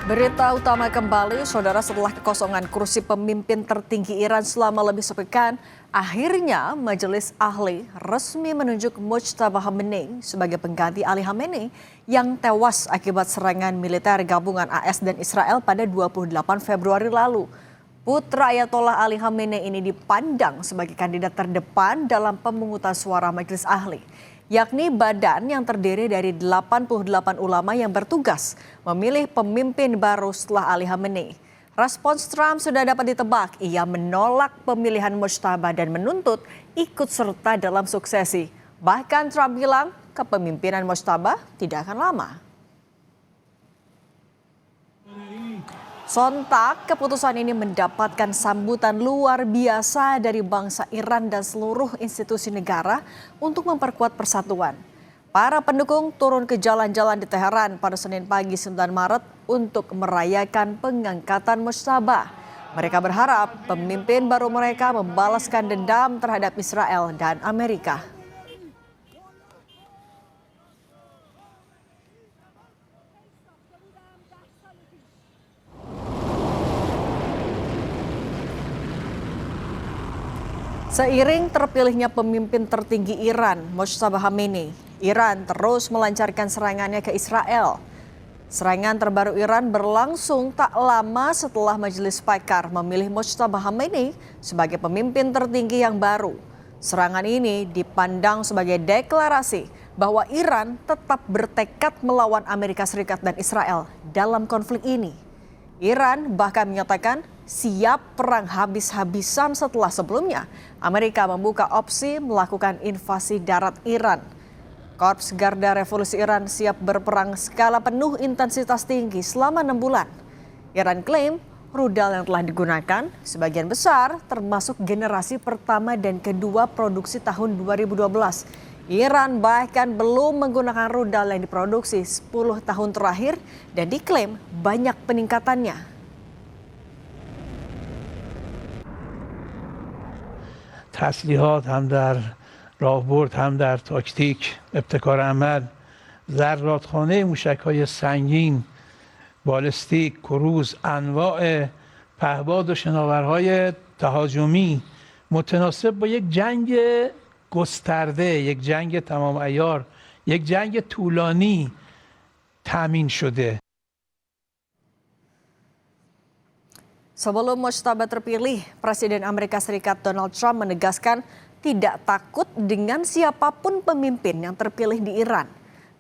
Berita utama kembali, saudara, setelah kekosongan kursi pemimpin tertinggi Iran selama lebih sepekan, akhirnya Majelis Ahli resmi menunjuk Mojtaba Khamenei sebagai pengganti Ali Khamenei yang tewas akibat serangan militer gabungan AS dan Israel pada 28 Februari lalu. Putra Ayatollah Ali Khamenei ini dipandang sebagai kandidat terdepan dalam pemungutan suara Majelis Ahli, yakni badan yang terdiri dari 88 ulama yang bertugas memilih pemimpin baru setelah Ali Khamenei. Respons Trump sudah dapat ditebak, ia menolak pemilihan Mojtaba dan menuntut ikut serta dalam suksesi. Bahkan Trump bilang kepemimpinan Mojtaba tidak akan lama. Sontak, keputusan ini mendapatkan sambutan luar biasa dari bangsa Iran dan seluruh institusi negara untuk memperkuat persatuan. Para pendukung turun ke jalan-jalan di Teheran pada Senin pagi 9 Maret untuk merayakan pengangkatan Mojtaba. Mereka berharap pemimpin baru mereka membalaskan dendam terhadap Israel dan Amerika. Seiring terpilihnya pemimpin tertinggi Iran, Mojtaba Khamenei, Iran terus melancarkan serangannya ke Israel. Serangan terbaru Iran berlangsung tak lama setelah Majelis Pakar memilih Mojtaba Khamenei sebagai pemimpin tertinggi yang baru. Serangan ini dipandang sebagai deklarasi bahwa Iran tetap bertekad melawan Amerika Serikat dan Israel dalam konflik ini. Iran bahkan menyatakan siap perang habis-habisan setelah sebelumnya Amerika membuka opsi melakukan invasi darat Iran. Korps Garda Revolusi Iran siap berperang skala penuh intensitas tinggi selama 6 bulan. Iran klaim rudal yang telah digunakan sebagian besar termasuk generasi pertama dan kedua produksi tahun 2012. Iran bahkan belum menggunakan rudal yang diproduksi 10 tahun terakhir dan diklaim banyak peningkatannya. تسلیحات هم در راهبرد هم در تاکتیک ابتکار عمل ذراتخانه موشک‌های سنگین بالستیک کروز انواع پهباد و شناورهای تهاجمی متناسب با یک جنگ گسترده یک جنگ تمام عیار یک جنگ طولانی تامین شده. Sebelum Mojtaba terpilih, Presiden Amerika Serikat Donald Trump menegaskan tidak takut dengan siapapun pemimpin yang terpilih di Iran.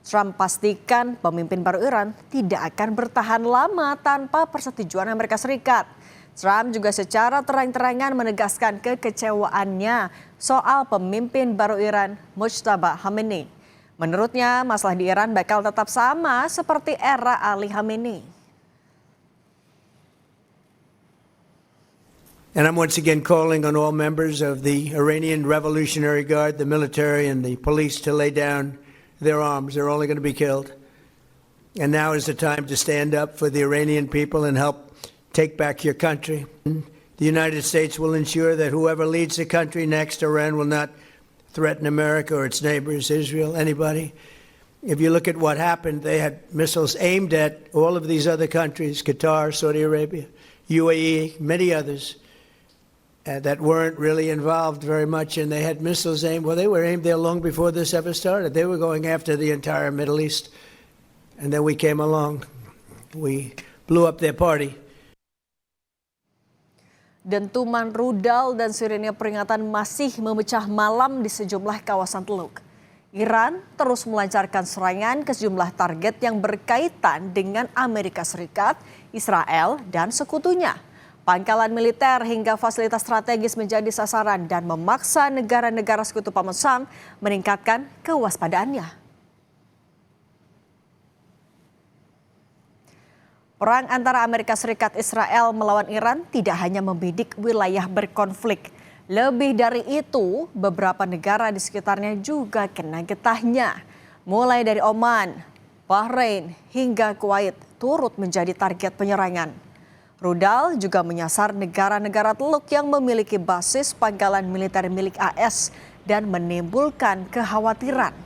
Trump pastikan pemimpin baru Iran tidak akan bertahan lama tanpa persetujuan Amerika Serikat. Trump juga secara terang-terangan menegaskan kekecewaannya soal pemimpin baru Iran, Mojtaba Khamenei. Menurutnya, masalah di Iran bakal tetap sama seperti era Ali Khamenei. And I'm once again calling on all members of the Iranian Revolutionary Guard, the military and the police to lay down their arms. They're only going to be killed. And now is the time to stand up for the Iranian people and help take back your country. The United States will ensure that whoever leads the country next, Iran will not threaten America or its neighbors, Israel, anybody. If you look at what happened, they had missiles aimed at all of these other countries, Qatar, Saudi Arabia, UAE, many others. That weren't really involved very much, and they had missiles aimed. Well, they were aimed there long before this ever started. They were going after the entire Middle East. And then we came along. We blew up their party. Dentuman rudal dan sirine peringatan masih memecah malam di sejumlah kawasan Teluk. Iran terus melancarkan serangan ke sejumlah target yang berkaitan dengan Amerika Serikat, Israel, dan sekutunya. Pangkalan militer hingga fasilitas strategis menjadi sasaran dan memaksa negara-negara sekutu pemesan meningkatkan kewaspadaannya. Perang antara Amerika Serikat Israel melawan Iran tidak hanya membidik wilayah berkonflik. Lebih dari itu, beberapa negara di sekitarnya juga kena getahnya. Mulai dari Oman, Bahrain hingga Kuwait turut menjadi target penyerangan. Rudal juga menyasar negara-negara Teluk yang memiliki basis pangkalan militer milik AS dan menimbulkan kekhawatiran.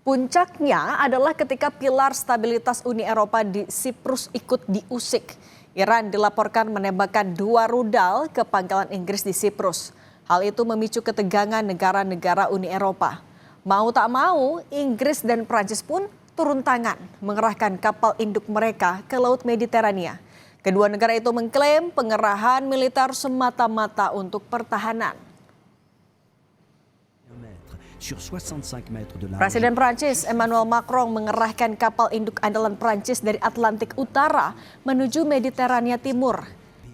Puncaknya adalah ketika pilar stabilitas Uni Eropa di Siprus ikut diusik. Iran dilaporkan menembakkan 2 rudal ke pangkalan Inggris di Siprus. Hal itu memicu ketegangan negara-negara Uni Eropa. Mau tak mau, Inggris dan Prancis pun turun tangan mengerahkan kapal induk mereka ke Laut Mediterania. Kedua negara itu mengklaim pengerahan militer semata-mata untuk pertahanan. Presiden Prancis Emmanuel Macron mengerahkan kapal induk andalan Prancis dari Atlantik Utara menuju Mediterania Timur.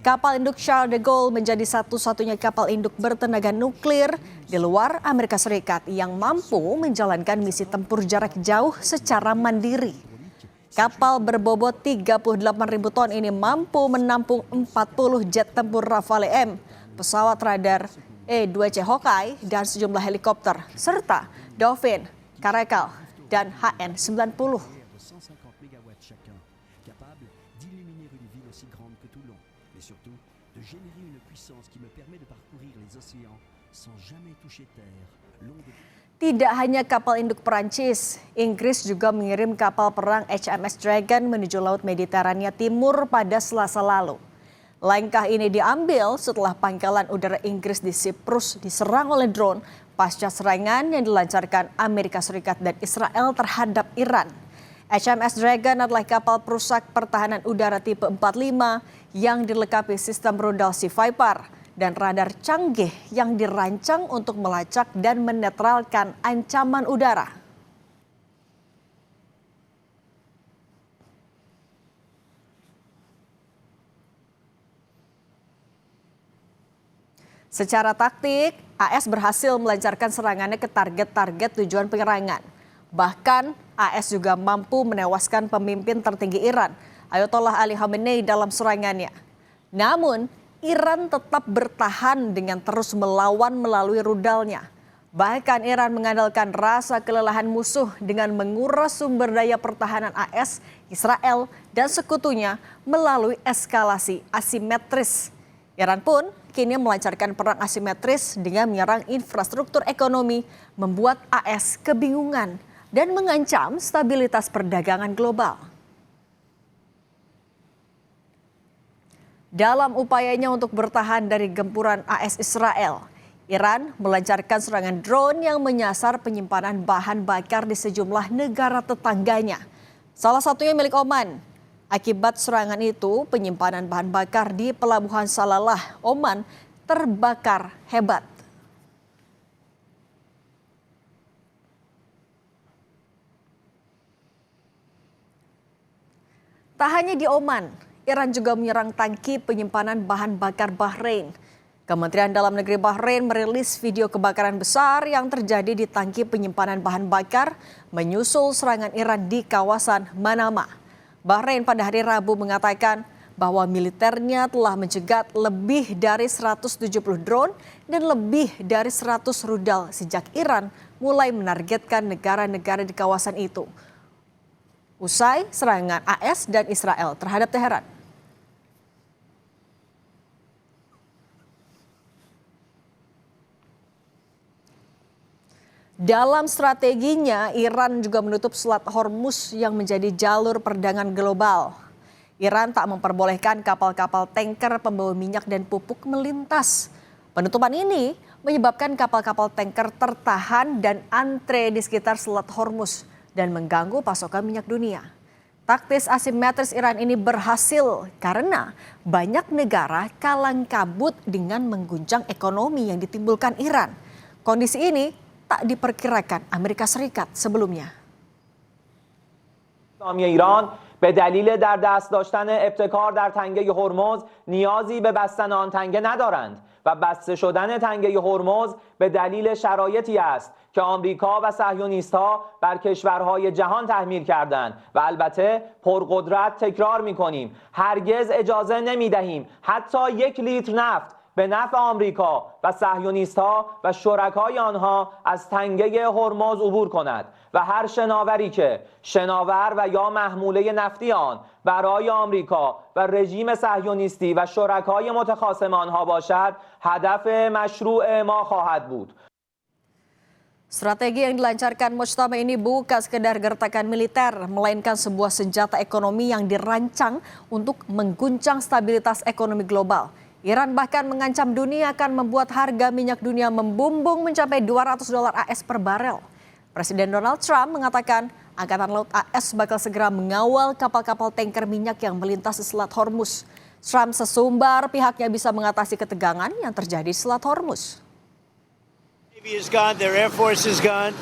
Kapal induk Charles de Gaulle menjadi satu-satunya kapal induk bertenaga nuklir di luar Amerika Serikat yang mampu menjalankan misi tempur jarak jauh secara mandiri. Kapal berbobot 38.000 ton ini mampu menampung 40 jet tempur Rafale M, pesawat radar E-2C Hawkeye dan sejumlah helikopter, serta Dauphin, Caracal, dan HN-90. Tidak hanya kapal induk Perancis, Inggris juga mengirim kapal perang HMS Dragon menuju Laut Mediterania Timur pada Selasa lalu. Langkah ini diambil setelah pangkalan udara Inggris di Siprus diserang oleh drone pasca serangan yang dilancarkan Amerika Serikat dan Israel terhadap Iran. HMS Dragon adalah kapal perusak pertahanan udara tipe 45 yang dilengkapi sistem rudal Sea Viper dan radar canggih yang dirancang untuk melacak dan menetralkan ancaman udara. Secara taktik, AS berhasil melancarkan serangannya ke target-target tujuan penyerangan. Bahkan AS juga mampu menewaskan pemimpin tertinggi Iran, Ayatollah Ali Khamenei dalam serangannya. Namun, Iran tetap bertahan dengan terus melawan melalui rudalnya. Bahkan Iran mengandalkan rasa kelelahan musuh dengan menguras sumber daya pertahanan AS, Israel, dan sekutunya melalui eskalasi asimetris. Iran pun kini melancarkan perang asimetris dengan menyerang infrastruktur ekonomi, membuat AS kebingungan dan mengancam stabilitas perdagangan global. Dalam upayanya untuk bertahan dari gempuran AS Israel, Iran melancarkan serangan drone yang menyasar penyimpanan bahan bakar di sejumlah negara tetangganya. Salah satunya milik Oman. Akibat serangan itu, penyimpanan bahan bakar di Pelabuhan Salalah, Oman, terbakar hebat. Tak hanya di Oman, Iran juga menyerang tangki penyimpanan bahan bakar Bahrain. Kementerian Dalam Negeri Bahrain merilis video kebakaran besar yang terjadi di tangki penyimpanan bahan bakar menyusul serangan Iran di kawasan Manama. Bahrain pada hari Rabu mengatakan bahwa militernya telah mencegat lebih dari 170 drone dan lebih dari 100 rudal sejak Iran mulai menargetkan negara-negara di kawasan itu. Usai serangan AS dan Israel terhadap Teheran. Dalam strateginya, Iran juga menutup Selat Hormuz yang menjadi jalur perdagangan global. Iran tak memperbolehkan kapal-kapal tanker pembawa minyak dan pupuk melintas. Penutupan ini menyebabkan kapal-kapal tanker tertahan dan antre di sekitar Selat Hormuz dan mengganggu pasokan minyak dunia. Taktis asimetris Iran ini berhasil karena banyak negara kalang kabut dengan mengguncang ekonomi yang ditimbulkan Iran. Kondisi ini tak diperkirakan Amerika Serikat sebelumnya. ایران به دلیل در دست داشتن ابتکار در تنگه هرمز نیازی به بستن آن تنگه ندارند و بسته شدن تنگه هرمز به دلیل شرایطی است که آمریکا و صهیونیست‌ها بر کشورهای جهان تحمیل کردند و البته پرقدرت تکرار می‌کنیم هرگز اجازه نمی‌دهیم حتی 1 لیتر نفت به نفع آمریکا و صهیونیست‌ها و شرکای آنها از تنگه هرمز عبور کند و هر شناوری که شناور و یا محموله نفتی آن برای آمریکا و رژیم صهیونیستی و شرکای متخاصم آنها باشد هدف مشروع ما خواهد بود. Strategi yang dilancarkan Mujtaba ini bukan sekedar gertakan militer, melainkan sebuah senjata ekonomi yang dirancang untuk mengguncang stabilitas ekonomi global. Iran bahkan mengancam dunia akan membuat harga minyak dunia membumbung mencapai $200 AS per barel. Presiden Donald Trump mengatakan Angkatan Laut AS bakal segera mengawal kapal-kapal tanker minyak yang melintas di Selat Hormuz. Trump sesumbar pihaknya bisa mengatasi ketegangan yang terjadi di Selat Hormuz. Navy is gone, their Air Force is gone,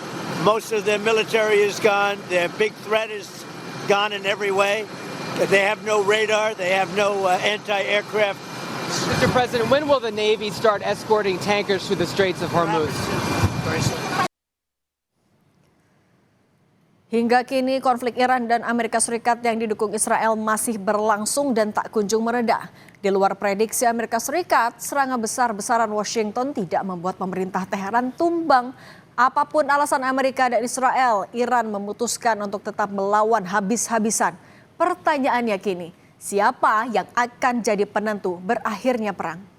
most of their military is gone, their big threat is gone in every way. They have no radar, they have no anti-aircraft. Mr. President, when will the Navy start escorting tankers through the Straits of Hormuz? Hingga kini konflik Iran dan Amerika Serikat yang didukung Israel masih berlangsung dan tak kunjung mereda. Di luar prediksi Amerika Serikat, serangan besar-besaran Washington tidak membuat pemerintah Teheran tumbang. Apapun alasan Amerika dan Israel, Iran memutuskan untuk tetap melawan habis-habisan. Pertanyaannya kini, siapa yang akan jadi penentu berakhirnya perang?